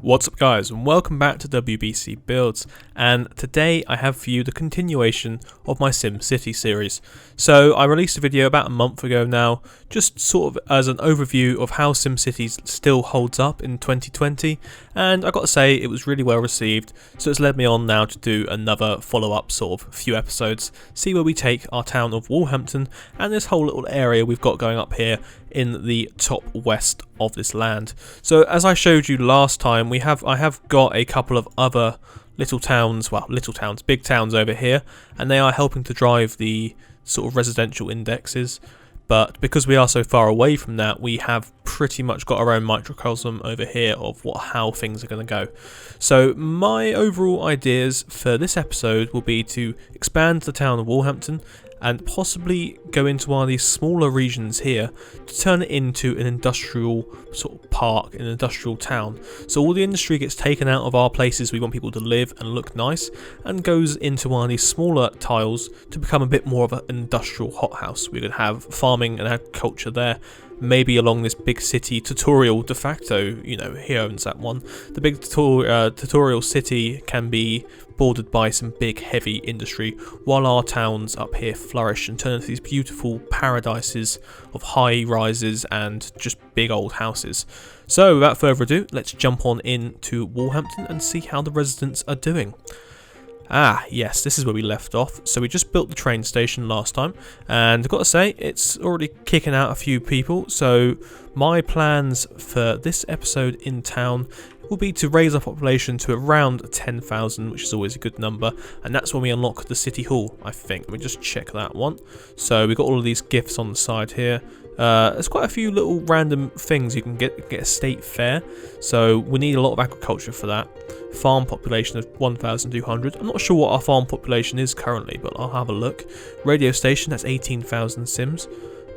What's up guys, and welcome back to WBC Builds, and today I have for you the continuation of my SimCity series. So I released a video about a month ago now, just sort of as an overview of how SimCity still holds up in 2020, and I got to say it was really well received, so it's led me on now to do another follow-up sort of few episodes, see where we take our town of Hampton and this whole little area we've got going up here in the top west of this land. So as I showed you last time, I have got a couple of other big towns over here, and they are helping to drive the sort of residential indexes. But because we are so far away from that, we have pretty much got our own microcosm over here of how things are going to go. So my overall ideas for this episode will be to expand the town of Hampton and possibly go into one of these smaller regions here to turn it into an industrial sort of park, an industrial town. So all the industry gets taken out of our places we want people to live and look nice, and goes into one of these smaller tiles to become a bit more of an industrial hothouse. We could have farming and agriculture there, maybe along this big city tutorial de facto, he owns that one. The big tutorial city can be bordered by some big heavy industry, while our towns up here flourish and turn into these beautiful paradises of high rises and just big old houses. So without further ado, let's jump on into Hampton and see how the residents are doing. Yes, this is where we left off. So we just built the train station last time, and I've got to say, it's already kicking out a few people. So my plans for this episode in town will be to raise our population to around 10,000, which is always a good number, and that's when we unlock the city hall, I think. Let me just check that one. So we've got all of these gifts on the side here. There's quite a few little random things you can get a state fair, so we need a lot of agriculture for that. Farm population of 1,200. I'm not sure what our farm population is currently, but I'll have a look. Radio station, that's 18,000 sims.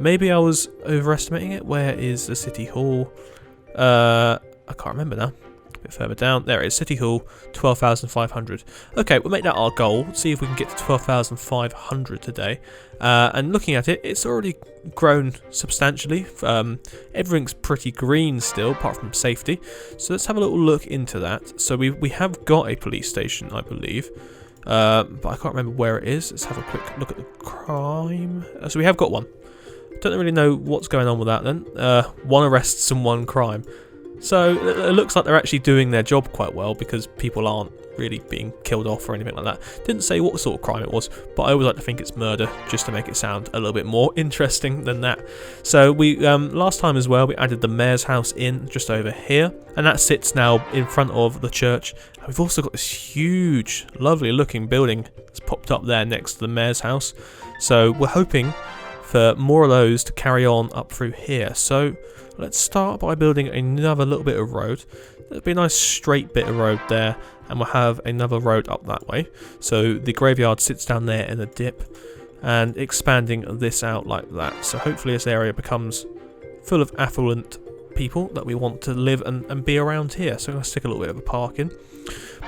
Maybe I was overestimating it. Where is the city hall? I can't remember now. A bit further down. There it is, city hall, 12,500. Okay, we'll make that our goal. See if we can get to 12,500 today. And looking at it, it's already grown substantially. Everything's pretty green still, apart from safety. So let's have a little look into that. So we have got a police station, I believe. But I can't remember where it is. Let's have a quick look at the crime. So we have got one. Don't really know what's going on with that then. One arrests and one crime. So it looks like they're actually doing their job quite well, because people aren't really being killed off or anything like that. Didn't say what sort of crime it was, but I always like to think it's murder, just to make it sound a little bit more interesting than that. So we last time as well, we added the mayor's house in just over here, and that sits now in front of the church. And we've also got this huge, lovely looking building that's popped up there next to the mayor's house. So we're hoping for more of those to carry on up through here. So let's start by building another little bit of road. There'll be a nice straight bit of road there, and we'll have another road up that way. So the graveyard sits down there in a dip, and expanding this out like that. So hopefully this area becomes full of affluent people that we want to live and be around here. So I'm going to stick a little bit of a park in.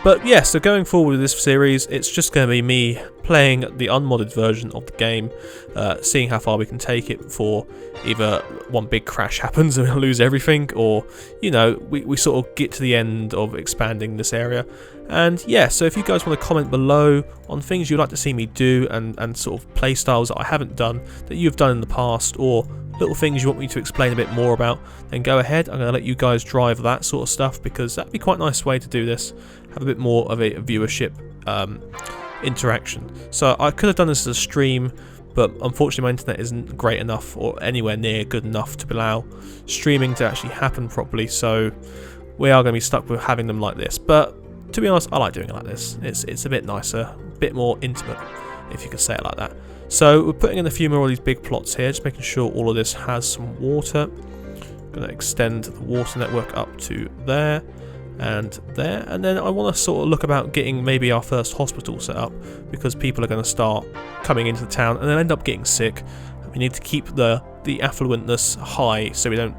But yeah, so going forward with this series, it's just going to be me playing the unmodded version of the game, seeing how far we can take it before either one big crash happens and we lose everything, or, we sort of get to the end of expanding this area. And yeah, so if you guys want to comment below on things you'd like to see me do, and sort of play styles that I haven't done, that you've done in the past, or little things you want me to explain a bit more about, then go ahead. I'm going to let you guys drive that sort of stuff, because that'd be quite a nice way to do this, have a bit more of a viewership interaction. So I could have done this as a stream, but unfortunately my internet isn't great enough or anywhere near good enough to allow streaming to actually happen properly, so we are going to be stuck with having them like this. But to be honest, I like doing it like this. It's a bit nicer, a bit more intimate, if you could say it like that. So we're putting in a few more of these big plots here, just making sure all of this has some water. Going to extend the water network up to there, and then I want to sort of look about getting maybe our first hospital set up, because people are going to start coming into the town and they'll end up getting sick. We need to keep the affluentness high, so we don't.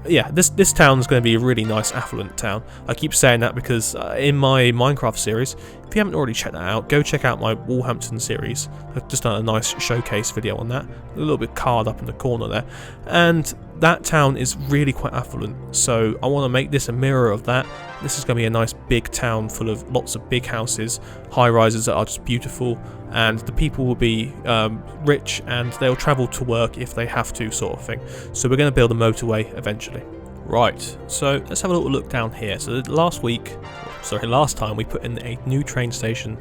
Yeah, this town is going to be a really nice affluent town. I keep saying that because in my Minecraft series, if you haven't already checked that out, go check out my Hampton series. I've just done a nice showcase video on that, a little bit card up in the corner there, and that town is really quite affluent, so I want to make this a mirror of that. This is going to be a nice big town full of lots of big houses, high rises that are just beautiful, and the people will be rich and they'll travel to work if they have to, sort of thing. So we're going to build a motorway eventually. Right, so let's have a little look down here. So last time we put in a new train station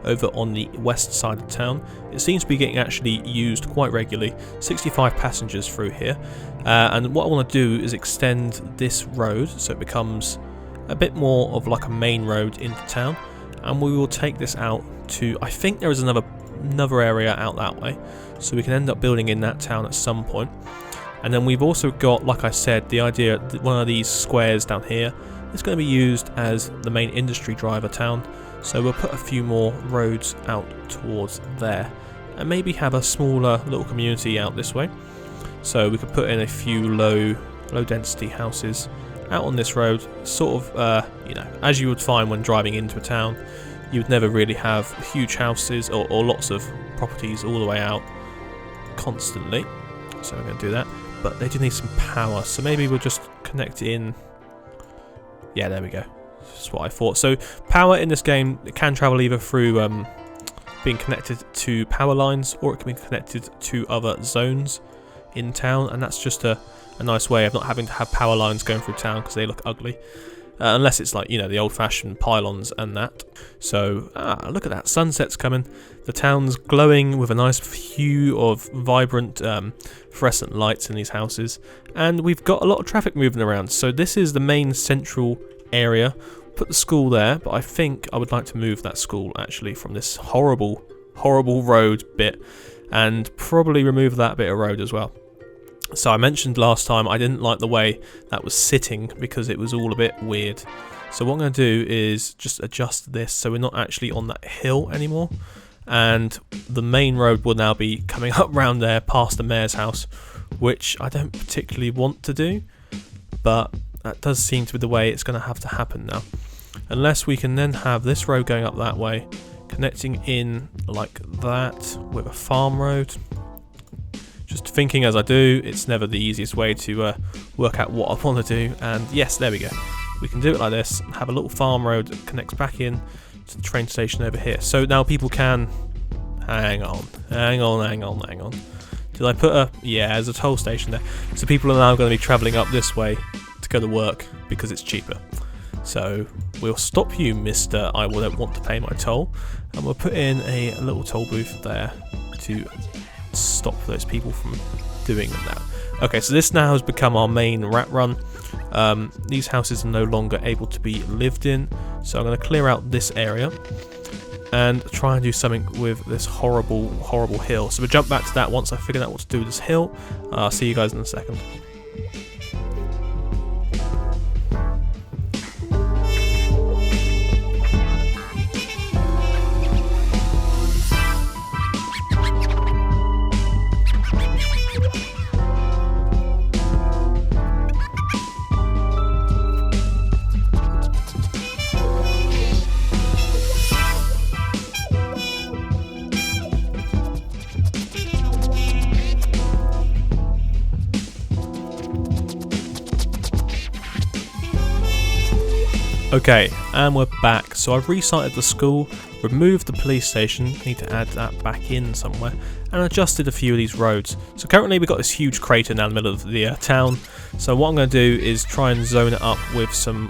over on the west side of town. It seems to be getting actually used quite regularly. 65 passengers through here, and what I want to do is extend this road so it becomes a bit more of like a main road into town, and we will take this out to, I think there is another area out that way, so we can end up building in that town at some point. And then we've also got, like I said, the idea that one of these squares down here is going to be used as the main industry driver town. So we'll put a few more roads out towards there, and maybe have a smaller little community out this way. So we could put in a few low density houses out on this road, sort of, you know, as you would find when driving into a town. You would never really have huge houses or lots of properties all the way out constantly. So we're going to do that, but they do need some power, so maybe we'll just connect it in. Yeah, there we go. That's what I thought. So power in this game, it can travel either through being connected to power lines, or it can be connected to other zones in town, and that's just a nice way of not having to have power lines going through town because they look ugly. Unless it's like, you know, the old-fashioned pylons and that. So, look at that, sunset's coming. The town's glowing with a nice hue of vibrant fluorescent lights in these houses. And we've got a lot of traffic moving around. So this is the main central area. Put the school there, but I think I would like to move that school actually from this horrible road bit, and probably remove that bit of road as well. So I mentioned last time I didn't like the way that was sitting because it was all a bit weird. So what I'm going to do is just adjust this so we're not actually on that hill anymore, and the main road will now be coming up round there past the mayor's house, which I don't particularly want to do, but that does seem to be the way it's going to have to happen now. Unless we can then have this road going up that way, connecting in like that with a farm road. Just thinking as I do, it's never the easiest way to work out what I want to do. And yes, there we go. We can do it like this, have a little farm road that connects back in to the train station over here. So now people can... Hang on. Did I put a... Yeah, there's a toll station there. So people are now going to be travelling up this way to go to work because it's cheaper. So we'll stop you, Mr. I don't want to pay my toll. And we'll put in a little toll booth there to stop those people from doing that. Okay, so this now has become our main rat run. These houses are no longer able to be lived in, so I'm going to clear out this area and try and do something with this horrible hill. So we'll jump back to that once I figure out what to do with this hill. I'll see you guys in a second. Okay, and we're back. So I've restarted the school, removed the police station, need to add that back in somewhere, and adjusted a few of these roads. So currently we've got this huge crater now in the middle of the town, so what I'm going to do is try and zone it up with some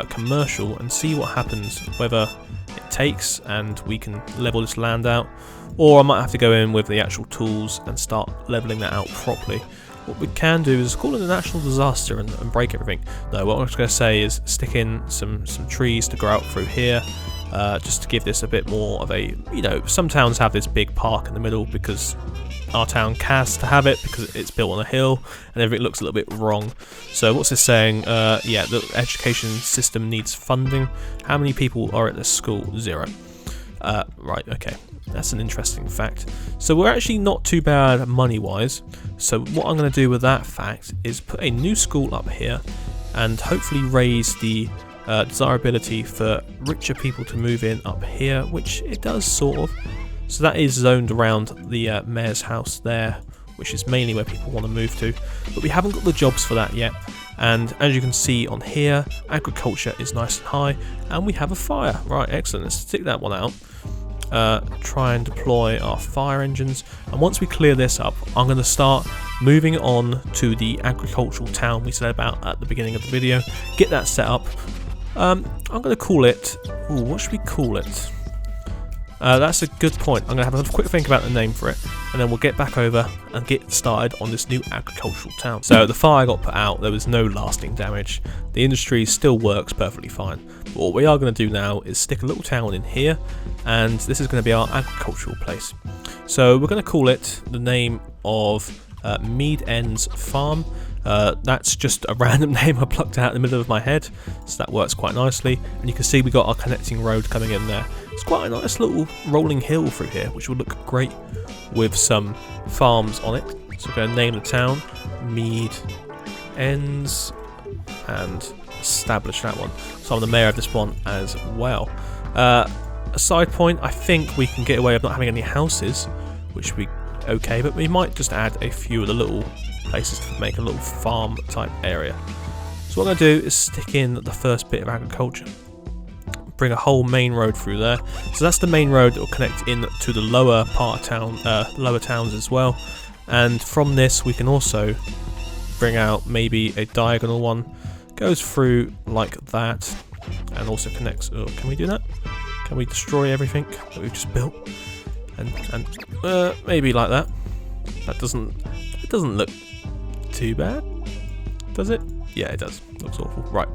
commercial and see what happens, whether it takes and we can level this land out, or I might have to go in with the actual tools and start leveling that out properly. What we can do is call it a natural disaster and break everything. No, what I was going to say is stick in some trees to grow out through here, just to give this a bit more of a, you know, some towns have this big park in the middle because our town has to have it because it's built on a hill and everything looks a little bit wrong. So what's this saying? Yeah, the education system needs funding. How many people are at this school? 0. Right, okay. That's an interesting fact. So we're actually not too bad money-wise. So what I'm going to do with that fact is put a new school up here and hopefully raise the desirability for richer people to move in up here, which it does sort of. So that is zoned around the mayor's house there which is mainly where people want to move to, but we haven't got the jobs for that yet. And as you can see on here, agriculture is nice and high, and we have a fire. Right, excellent. Let's stick that one out. Try and deploy our fire engines, and once we clear this up, I'm going to start moving on to the agricultural town we said about at the beginning of the video. Get that set up. I'm going to call it... Ooh, what should we call it? That's a good point. I'm going to have a quick think about the name for it, and then we'll get back over and get started on this new agricultural town. So the fire got put out, there was no lasting damage. The industry still works perfectly fine. But what we are going to do now is stick a little town in here, and this is going to be our agricultural place. So we're going to call it the name of Mead Ends Farm. That's just a random name I plucked out in the middle of my head, so that works quite nicely. And you can see we got our connecting road coming in there. It's quite a nice little rolling hill through here, which will look great with some farms on it. So we're going to name the town Mead Ends and establish that one. So I'm the mayor of this one as well. A side point, I think we can get away with not having any houses, which would be okay, but we might just add a few of the little places to make a little farm type area. So what I'm going to do is stick in the first bit of agriculture, bring a whole main road through there. So that's the main road that will connect in to the lower part of town, lower towns as well. And from this we can also bring out maybe a diagonal one, goes through like that, and also connects. Oh, can we do that? Can we destroy everything that we've just built? And maybe like that. That doesn't. It doesn't look too bad, does it? Yeah, it does. Looks awful. Right.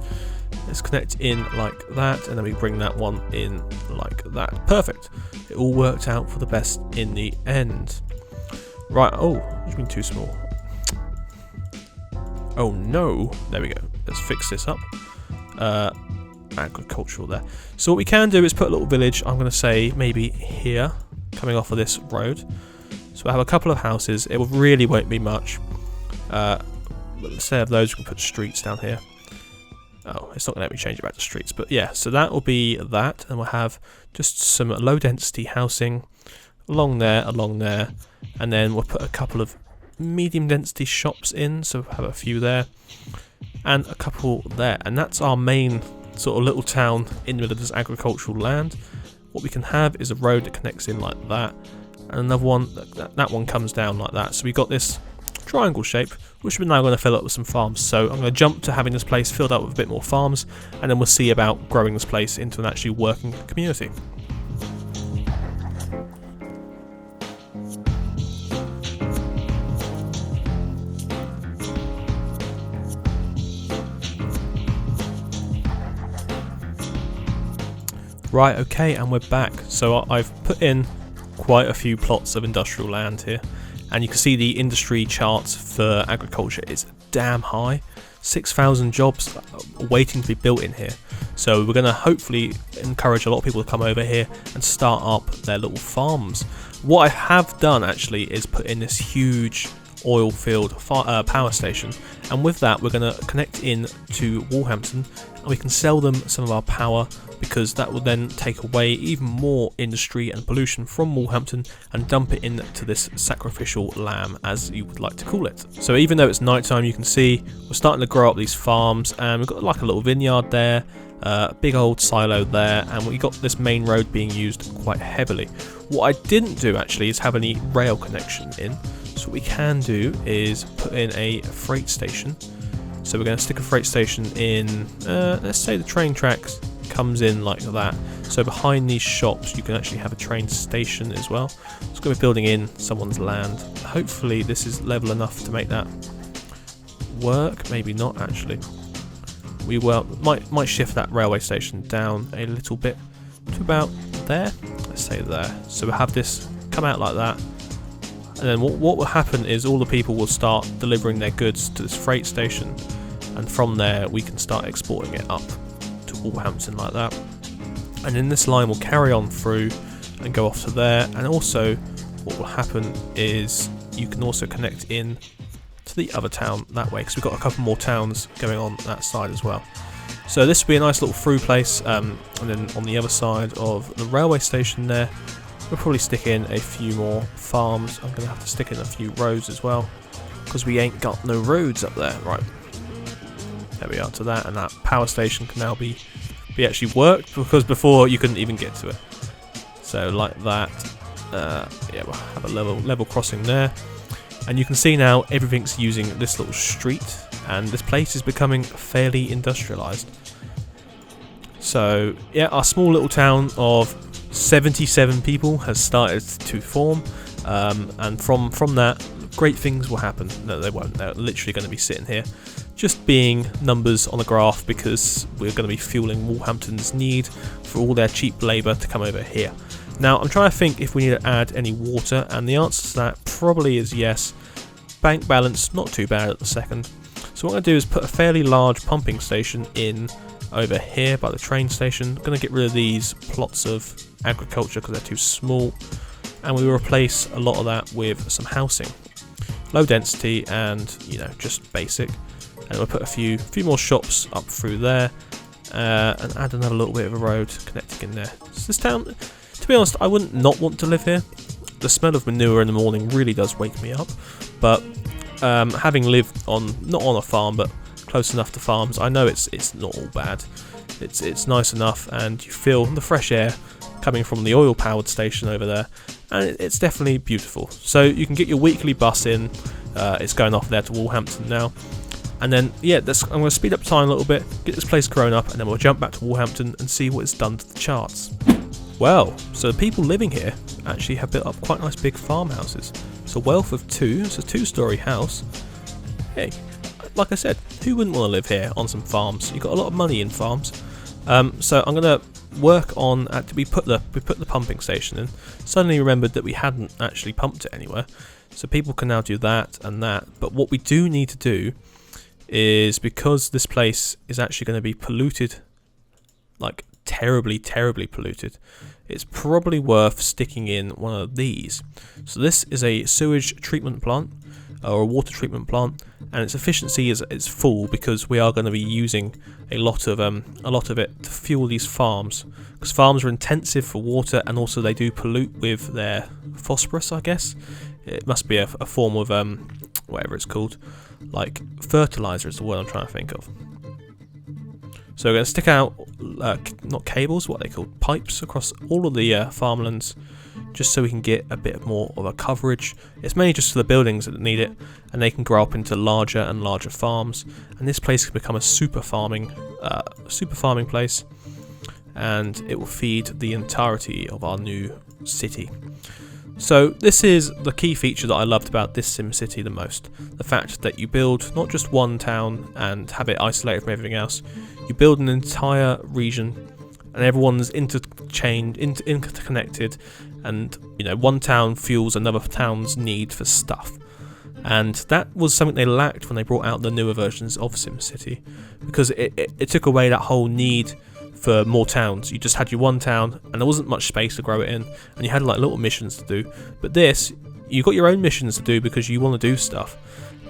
Let's connect in like that, and then we bring that one in like that. Perfect. It all worked out for the best in the end. Right. Oh, it's been too small. Oh no. There we go. Let's fix this up. Agricultural there. So what we can do is put a little village. I'm going to say maybe here, coming off of this road. So we'll have a couple of houses. It really won't be much. But instead of those, we can put streets down here. Oh, it's not going to let me change it back to streets. But yeah, so that will be that. And we'll have just some low density housing along there. And then we'll put a couple of medium density shops in. So we'll have a few there. And a couple there. And that's our main sort of little town in the middle of this agricultural land. What we can have is a road that connects in like that. And another one, that one comes down like that. So we got this triangle shape, which we're now going to fill up with some farms. So I'm going to jump to having this place filled up with a bit more farms, and then we'll see about growing this place into an actually working community. Right, okay, and we're back. So I've put in quite a few plots of industrial land here, and you can see the industry charts for agriculture is damn high. 6,000 jobs waiting to be built in here. So we're going to hopefully encourage a lot of people to come over here and start up their little farms. What I have done actually is put in this huge oil field power station, and with that we're going to connect in to Hampton, and we can sell them some of our power, because that will then take away even more industry and pollution from Hampton and dump it into this sacrificial lamb, as you would like to call it. So even though it's nighttime, you can see we're starting to grow up these farms, and we've got like a little vineyard there, a big old silo there, and we got this main road being used quite heavily. What I didn't do actually is have any rail connection in. So what we can do is put in a freight station. So we're going to stick a freight station in, let's say the train tracks comes in like that. So behind these shops you can actually have a train station as well. It's going to be building in someone's land. Hopefully this is level enough to make that work. Maybe not actually. We might shift that railway station down a little bit to about there. Let's say there. So we'll have this come out like that. And then what will happen is all the people will start delivering their goods to this freight station, and from there we can start exporting it up to Hampton like that. And then this line will carry on through and go off to there. And also what will happen is you can also connect in to the other town that way, because we've got a couple more towns going on that side as well. So this will be a nice little through place, and then on the other side of the railway station there We'll probably stick in a few more farms. I'm going to have to stick in a few roads as well, because we ain't got no roads up there. Right, there we are to that, and that power station can now be actually worked, because before you couldn't even get to it. So like that, yeah, we'll have a level crossing there, and you can see now everything's using this little street, and this place is becoming fairly industrialized. So yeah, our small little town of 77 people has started to form, and from that, great things will happen. No, they won't. They're literally going to be sitting here, just being numbers on a graph, because we're going to be fueling Wolverhampton's need for all their cheap labour to come over here. Now, I'm trying to think if we need to add any water, and the answer to that probably is yes. Bank balance, not too bad at the second. So what I'm going to do is put a fairly large pumping station in over here by the train station. I'm going to get rid of these plots of agriculture because they're too small, and we will replace a lot of that with some housing. Low density and, you know, just basic. And we'll put a few more shops up through there, and add another little bit of a road connecting in there. So this town, to be honest, I wouldn't not want to live here. The smell of manure in the morning really does wake me up, but having lived not on a farm but close enough to farms, I know it's not all bad. It's nice enough, and you feel the fresh air coming from the oil powered station over there, and it's definitely beautiful. So you can get your weekly bus in. It's going off there to Wolverhampton now. And then, yeah, I'm going to speed up time a little bit, get this place grown up, and then we'll jump back to Wolverhampton and see what it's done to the charts. Well, so the people living here actually have built up quite nice big farmhouses. It's a wealth of two, it's a 2-story house. Hey, like I said, who wouldn't want to live here on some farms? You've got a lot of money in farms. So I'm going to work on, we put the pumping station in, suddenly remembered that we hadn't actually pumped it anywhere. So people can now do that and that, but what we do need to do is, because this place is actually going to be polluted, like terribly polluted, it's probably worth sticking in one of these. So this is a sewage treatment plant, or a water treatment plant, and its efficiency is full, because we are going to be using a lot of it to fuel these farms, because farms are intensive for water, and also they do pollute with their phosphorus, I guess. It must be a form of whatever it's called, like fertilizer is the word I'm trying to think of. So we're going to stick out not cables, what are they called, pipes across all of the farmlands, just so we can get a bit more of a coverage. It's mainly just for the buildings that need it, and they can grow up into larger and larger farms, and this place can become a super farming place, and it will feed the entirety of our new city. So this is the key feature that I loved about this SimCity the most. The fact that you build not just one town and have it isolated from everything else. You build an entire region, and everyone's interconnected, and you know, one town fuels another town's need for stuff. And that was something they lacked when they brought out the newer versions of SimCity, because it took away that whole need for more towns. You just had your one town, and there wasn't much space to grow it in, and you had like little missions to do. But this, you got your own missions to do because you want to do stuff.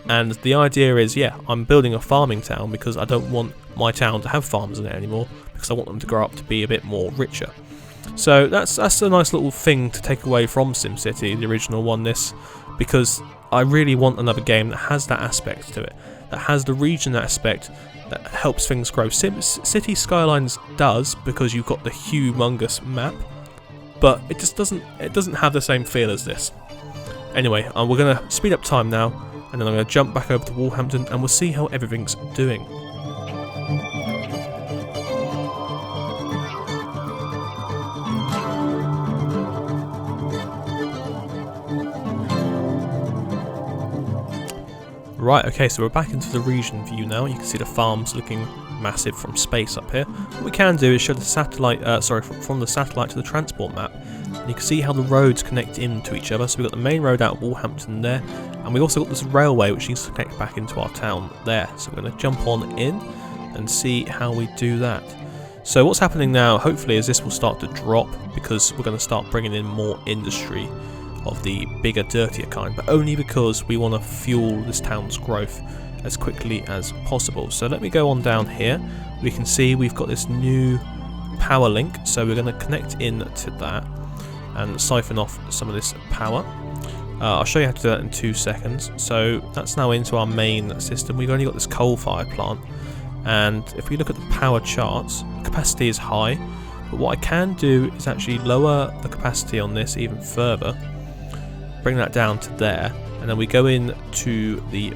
And the idea is, yeah, I'm building a farming town because I don't want my town to have farms in it anymore, because I want them to grow up to be a bit more richer. So that's a nice little thing to take away from SimCity, the original one, because I really want another game that has that aspect to it, that has the region aspect, that helps things grow. City Skylines does, because you've got the humongous map, but it just doesn't have the same feel as this. Anyway, we're going to speed up time now, and then I'm going to jump back over to Wolverhampton, and we'll see how everything's doing. Right, okay, so we're back into the region view now. You can see the farms looking massive from space up here. What we can do is show the satellite, from the satellite to the transport map. And you can see how the roads connect into each other. So we've got the main road out of Wolverhampton there, and we also got this railway which needs to connect back into our town there. So we're going to jump on in and see how we do that. So what's happening now, hopefully, is this will start to drop, because we're going to start bringing in more industry of the bigger, dirtier kind, but only because we want to fuel this town's growth as quickly as possible. So let me go on down here. We can see we've got this new power link, so we're going to connect in to that, and siphon off some of this power. I'll show you how to do that in 2 seconds. So that's now into our main system. We've only got this coal-fired plant, and if we look at the power charts, capacity is high, but what I can do is actually lower the capacity on this even further, bring that down to there, and then we go in to the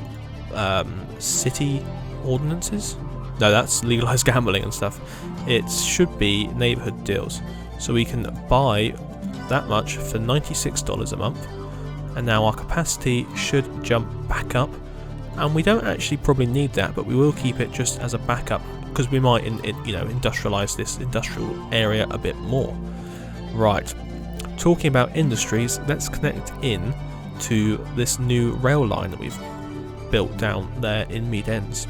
city ordinances. No, that's legalized gambling and stuff. It should be neighborhood deals, so we can buy that much for $96 a month, and now our capacity should jump back up. And we don't actually probably need that, but we will keep it just as a backup because we might industrialize this industrial area a bit more. Right, talking about industries, let's connect in to this new rail line that we've built down there in Mead Ends.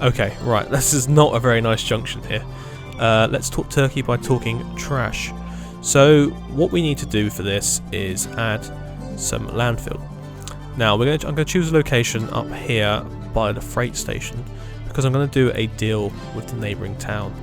Okay, right, this is not a very nice junction here. Let's talk Turkey by talking trash. So what we need to do for this is add some landfill. Now I'm going to choose a location up here by the freight station because I'm going to do a deal with the neighbouring town.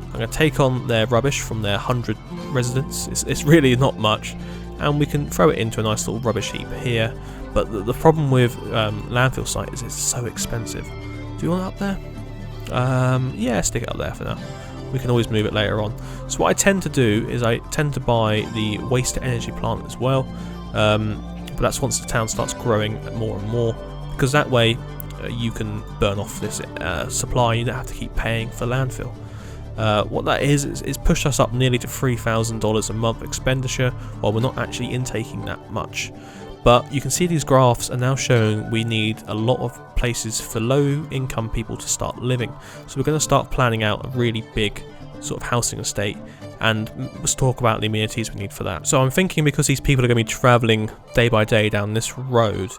I'm going to take on their rubbish from their 100 residents. It's really not much, and we can throw it into a nice little rubbish heap here. But the problem with landfill site is it's so expensive. Do you want it up there? Yeah, stick it up there for now. We can always move it later on. So what I tend to do is I tend to buy the waste to energy plant as well. But that's once the town starts growing more and more, because that way you can burn off this supply. You don't have to keep paying for landfill. What that is pushed us up nearly to $3,000 a month expenditure, while we're not actually intaking that much. But you can see these graphs are now showing we need a lot of places for low income people to start living. So we're going to start planning out a really big sort of housing estate, and let's talk about the amenities we need for that. So I'm thinking, because these people are going to be travelling day by day down this road,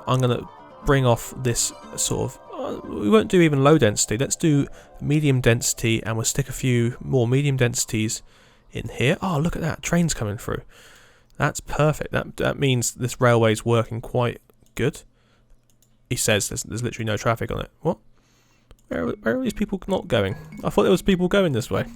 I'm going to bring off this sort of, we won't do even low density, let's do medium density, and we'll stick a few more medium densities in here. Oh, look at that, trains coming through. That's perfect. That means this railway's working quite good. He says there's literally no traffic on it. What? Where are these people not going? I thought there was people going this way.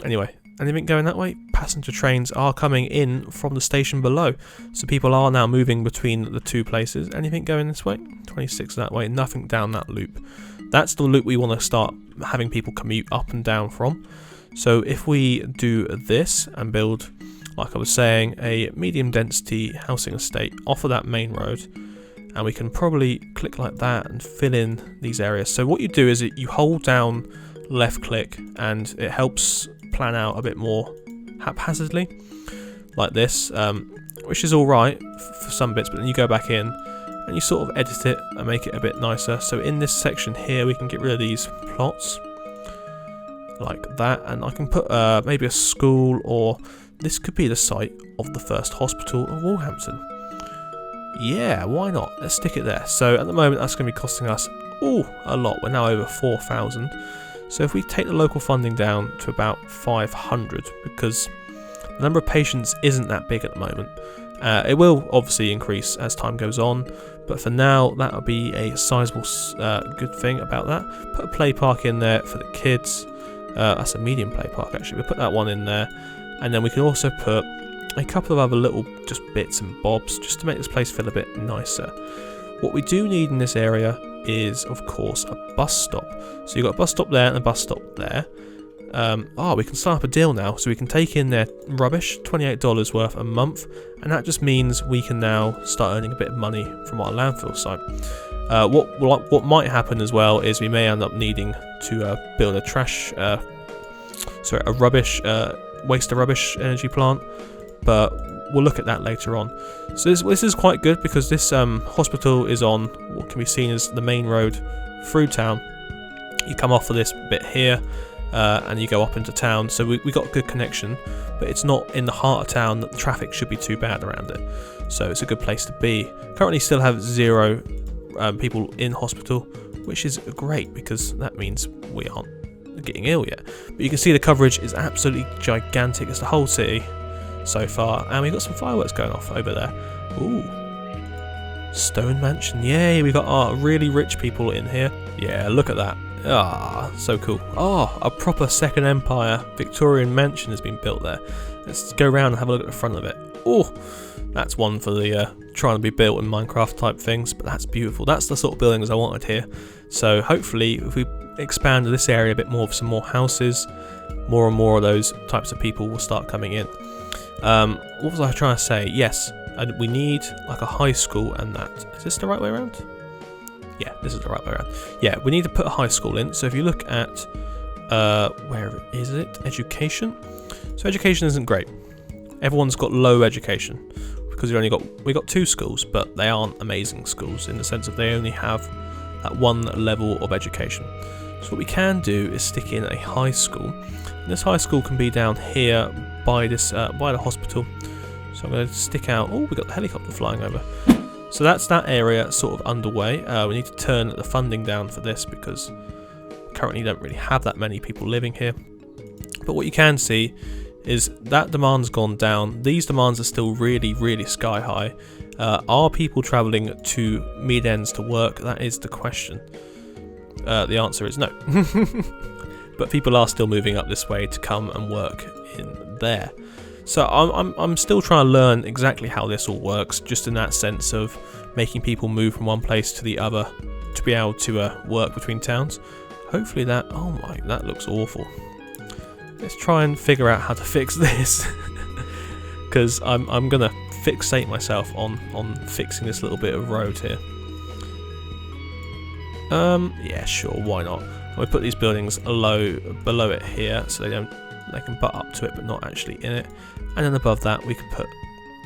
Anyway, anything going that way? Passenger trains are coming in from the station below. So people are now moving between the two places. Anything going this way? 26 that way, nothing down that loop. That's the loop we want to start having people commute up and down from. So if we do this and build, like I was saying, a medium density housing estate off of that main road, and we can probably click like that and fill in these areas. So what you do is you hold down left click, and it helps plan out a bit more haphazardly like this, which is alright for some bits, but then you go back in and you sort of edit it and make it a bit nicer. So in this section here we can get rid of these plots like that, and I can put maybe a school, or this could be the site of the first hospital of Hampton. Yeah, why not? Let's stick it there. So at the moment that's going to be costing us a lot. We're now over 4,000. So if we take the local funding down to about 500, because the number of patients isn't that big at the moment. It will obviously increase as time goes on, but for now that would be a sizable good thing about that. Put a play park in there for the kids. That's a medium play park actually. We'll put that one in there, and then we can also put a couple of other little just bits and bobs just to make this place feel a bit nicer. What we do need in this area is, of course, a bus stop. So you've got a bus stop there and a bus stop there. We can start up a deal now, so we can take in their rubbish, $28 worth a month, and that just means we can now start earning a bit of money from our landfill site. What might happen as well is we may end up needing to build a waste to rubbish energy plant, but we'll look at that later on. So this is quite good, because this hospital is on what can be seen as the main road through town. You come off of this bit here, and you go up into town, so we got a good connection, but it's not in the heart of town that the traffic should be too bad around it, so it's a good place to be. Currently still have 0 people in hospital, which is great, because that means we aren't getting ill yet. But you can see the coverage is absolutely gigantic. It's the whole city so far, and we've got some fireworks going off over there. Ooh, Stone Mansion. Yay, we got our really rich people in here. Yeah, look at that. Ah, so cool. Oh, a proper Second Empire Victorian mansion has been built there. Let's go around and have a look at the front of it. Oh, that's one for the trying to be built in Minecraft type things, but that's beautiful. That's the sort of buildings I wanted here. So hopefully if we expand this area a bit more with some more houses, more and more of those types of people will start coming in. What was I trying to say? Yes, and we need like a high school and that. Is this the right way around? Yeah, this is the right way around. Yeah, we need to put a high school in. So if you look at, where is it? Education. So education isn't great. Everyone's got low education because we got 2 schools, but they aren't amazing schools in the sense that they only have that one level of education. So what we can do is stick in a high school. And this high school can be down here by this by the hospital. So I'm going to stick out. Oh, we got the helicopter flying over. So that's that area sort of underway. We need to turn the funding down for this because currently don't really have that many people living here. But what you can see is that demand's gone down. These demands are still really, really sky high. Are people travelling to mid-ends to work? That is the question. The answer is no. But people are still moving up this way to come and work in there. So I'm still trying to learn exactly how this all works, just in that sense of making people move from one place to the other to be able to work between towns. Hopefully that, oh my, that looks awful. Let's try and figure out how to fix this, because I'm gonna fixate myself on fixing this little bit of road here. Yeah, sure, why not? We put these buildings below it here, so they can butt up to it, but not actually in it. And then above that, we could put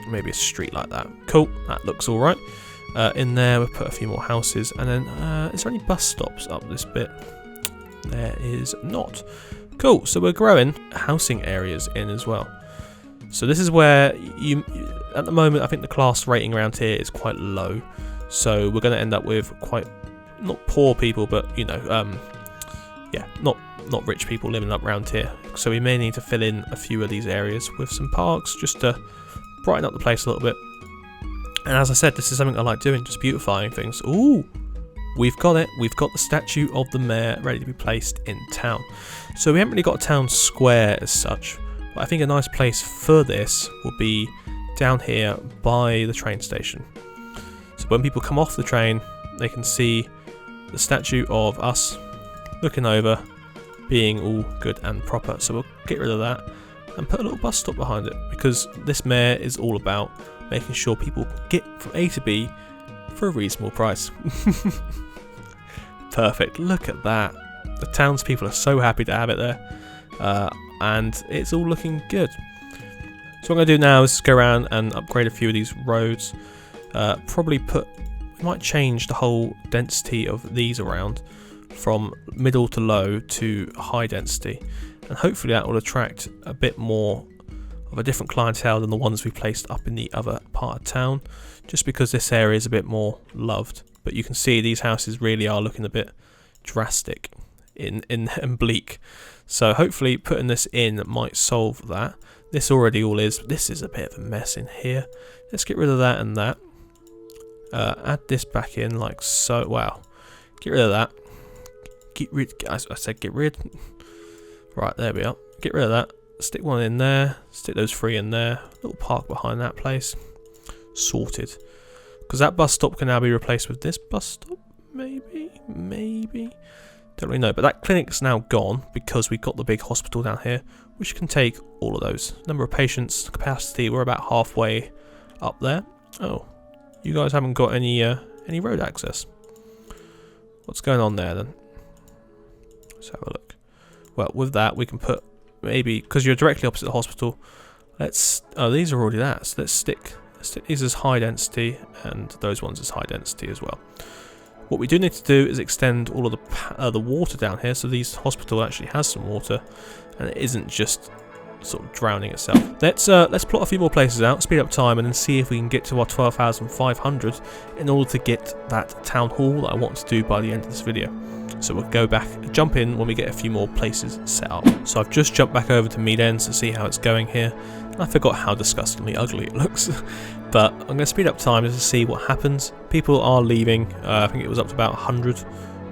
maybe a street like that. Cool, that looks all right. In there, we'll put a few more houses, and then is there any bus stops up this bit? There is not. Cool, so we're growing housing areas in as well. So this is where at the moment, I think the class rating around here is quite low. So we're going to end up with quite, not poor people, but you know, yeah, not rich people living up around here. So we may need to fill in a few of these areas with some parks just to brighten up the place a little bit. And as I said, this is something I like doing, just beautifying things. Ooh, we've got it. We've got the statue of the mayor ready to be placed in town. So we haven't really got a town square as such, but I think a nice place for this will be down here by the train station. So when people come off the train, they can see the statue of us looking over, being all good and proper. So we'll get rid of that and put a little bus stop behind it, because this mayor is all about making sure people get from A to B for a reasonable price. Perfect, look at that. The townspeople are so happy to have it there, and it's all looking good. So what I'm going to do now is go around and upgrade a few of these roads. We might change the whole density of these around from middle to low to high density, and hopefully that will attract a bit more of a different clientele than the ones we placed up in the other part of town, just because this area is a bit more loved. But you can see these houses really are looking a bit drastic and bleak, so hopefully putting this in might solve that. This already all is. This is a bit of a mess in here. Let's get rid of that and that. Add this back in like so. Wow, get rid of that. I said get rid. Right, there we are. Get rid of that. Stick one in there. Stick those 3 in there. Little park behind that place. Sorted. Because that bus stop can now be replaced with this bus stop. Maybe. Don't really know. But that clinic's now gone because we've got the big hospital down here, which can take all of those. Number of patients, capacity, we're about halfway up there. Oh, you guys haven't got any road access. What's going on there then? Let's have a look. Well, with that we can put, maybe because you're directly opposite the hospital, oh, these are already that, so let's stick these as high density and those ones as high density as well. What we do need to do is extend all of the water down here, so this hospital actually has some water and it isn't just sort of drowning itself. Let's plot a few more places out, speed up time, and then see if we can get to our 12,500 in order to get that town hall that I want to do by the end of this video. So we'll go back, jump in when we get a few more places set up. So I've just jumped back over to mid-ends to see how it's going here. And I forgot how disgustingly ugly it looks. But I'm going to speed up time just to see what happens. People are leaving. I think it was up to about 100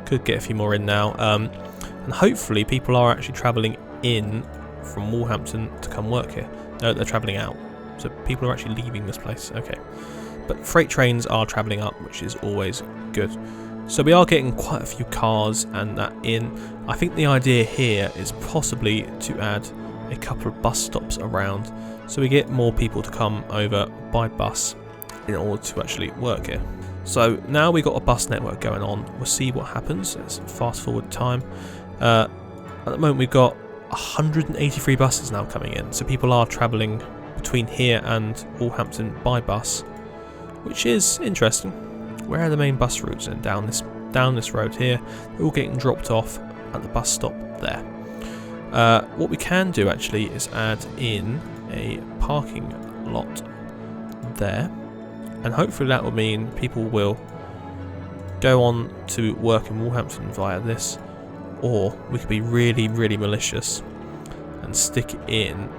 Could get a few more in now. And hopefully people are actually travelling in from Wolverhampton to come work here. No, they're travelling out. So people are actually leaving this place. Okay. But freight trains are travelling up, which is always good. So we are getting quite a few cars and that in. I think the idea here is possibly to add a couple of bus stops around so we get more people to come over by bus in order to actually work here. So now we've got a bus network going on. We'll see what happens. Let's fast forward time. At the moment we've got 183 buses now coming in. So people are travelling between here and Wolverhampton by bus, which is interesting. Where are the main bus routes? And down this road here. They're all getting dropped off at the bus stop there. What we can do actually is add in a parking lot there, and hopefully that will mean people will go on to work in Wolverhampton via this, or we could be really, really malicious and stick in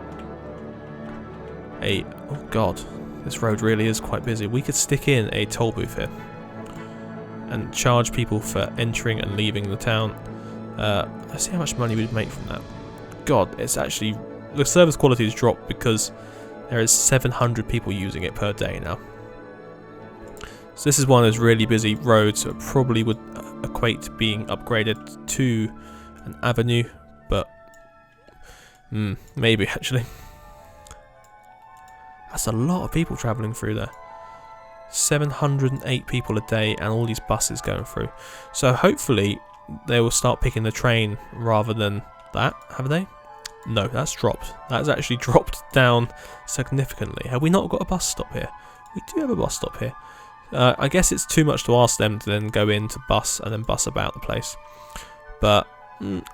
a... oh god, this road really is quite busy. We could stick in a toll booth here and charge people for entering and leaving the town. Let's see how much money we'd make from that. God, it's actually... the service quality has dropped because there is 700 people using it per day now. So this is one of those really busy roads, so it probably would equate to being upgraded to an avenue, but maybe actually. That's a lot of people travelling through there. 708 people a day and all these buses going through. So hopefully they will start picking the train rather than that, have they? No, that's dropped. That's actually dropped down significantly. Have we not got a bus stop here? We do have a bus stop here. I guess it's too much to ask them to then go into bus and then bus about the place. But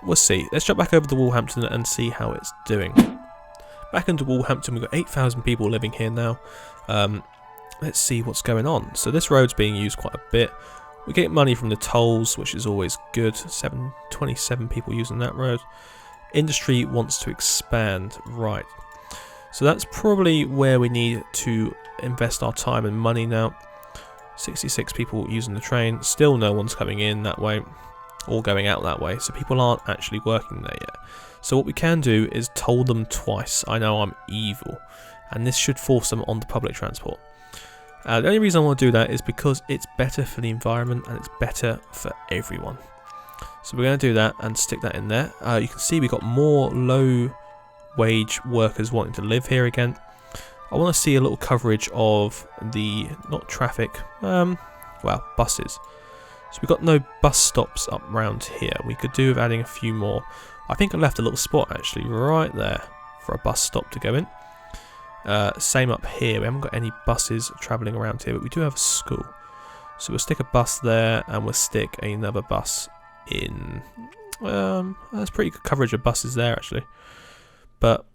we'll see. Let's jump back over to Wolverhampton and see how it's doing. Back into Wolverhampton, we've got 8,000 people living here now. Let's see what's going on. So this road's being used quite a bit. We get money from the tolls, which is always good. 27 people using that road. Industry wants to expand, right. So that's probably where we need to invest our time and money now. 66 people using the train. Still no one's coming in that way or going out that way. So people aren't actually working there yet. So what we can do is toll them twice. I know I'm evil. And this should force them onto public transport. The only reason I want to do that is because it's better for the environment and it's better for everyone. So we're going to do that and stick that in there. You can see we've got more low wage workers wanting to live here again. I want to see a little coverage of the, not traffic, well, buses. So we've got no bus stops up around here. We could do with adding a few more. I think I left a little spot actually right there for a bus stop to go in. Same up here. We haven't got any buses travelling around here, but we do have a school. So we'll stick a bus there and we'll stick another bus in. That's pretty good coverage of buses there actually. But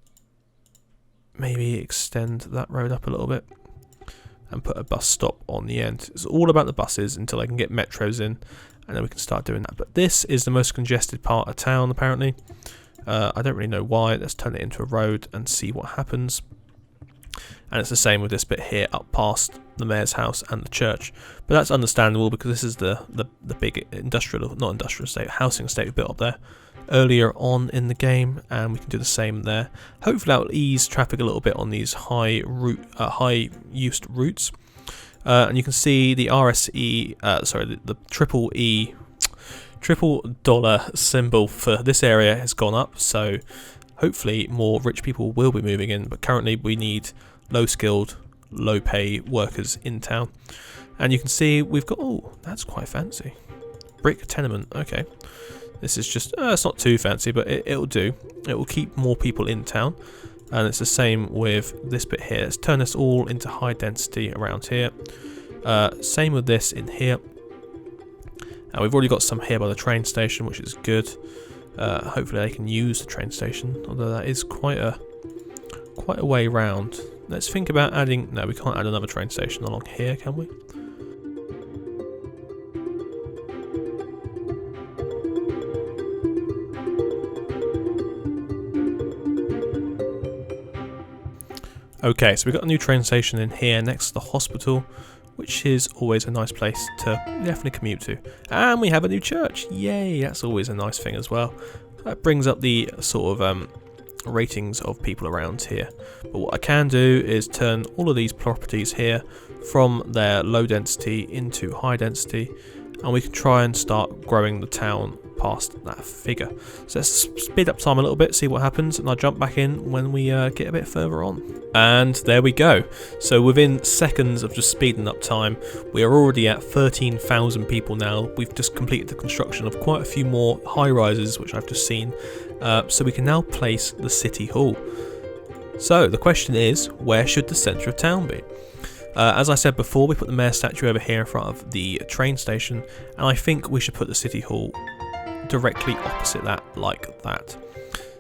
maybe extend that road up a little bit and put a bus stop on the end. It's all about the buses until I can get metros in, and then we can start doing that. But this is the most congested part of town apparently. I don't really know why. Let's turn it into a road and see what happens. And it's the same with this bit here up past the mayor's house and the church. But that's understandable because this is the big industrial, not industrial estate, housing estate we built up there earlier on in the game, and we can do the same there. Hopefully that will ease traffic a little bit on these high used routes. And you can see the RSE, the triple dollar symbol for this area has gone up, so hopefully more rich people will be moving in, but currently we need low skilled, low pay workers in town. And you can see we've got, oh, that's quite fancy. Brick tenement, okay. This is just, it's not too fancy, but it'll do. It will keep more people in town. And it's the same with this bit here. Let's turn this all into high density around here. Same with this in here. And we've already got some here by the train station, which is good. Hopefully they can use the train station, although that is quite a way round. Let's think about adding... No, we can't add another train station along here, can we? Okay, so we've got a new train station in here next to the hospital, which is always a nice place to definitely commute to. And we have a new church. Yay, that's always a nice thing as well. That brings up the sort of ratings of people around here. But what I can do is turn all of these properties here from their low density into high density, and we can try and start growing the town past that figure. So let's speed up time a little bit, see what happens, and I'll jump back in when we get a bit further on. And there we go. So within seconds of just speeding up time, we are already at 13,000 people now. We've just completed the construction of quite a few more high rises, which I've just seen. So we can now place the city hall. So the question is, where should the centre of town be? As I said before, we put the mayor statue over here in front of the train station, and I think we should put the city hall directly opposite that, like that.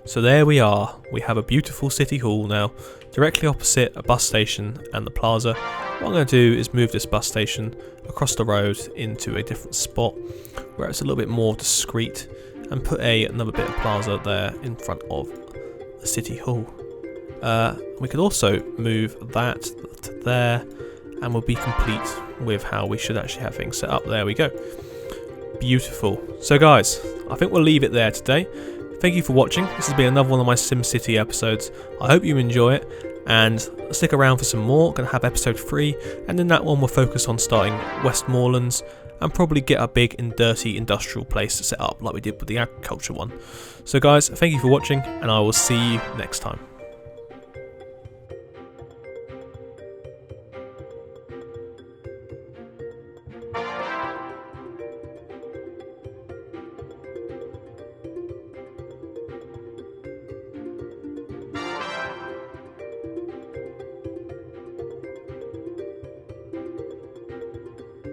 So there we are. We have a beautiful city hall now, directly opposite a bus station and the plaza. What I'm going to do is move this bus station across the road into a different spot where it's a little bit more discreet, and put another bit of plaza there in front of the city hall. We could also move that to there, and we'll be complete with how we should actually have things set up. There we go. Beautiful. So guys, I think we'll leave it there today. Thank you for watching. This has been another one of my SimCity episodes. I hope you enjoy it, and stick around for some more. Going to have episode 3, and in that one we'll focus on starting Westmorelands and probably get a big and dirty industrial place set up like we did with the agriculture one. So guys, thank you for watching, and I will see you next time.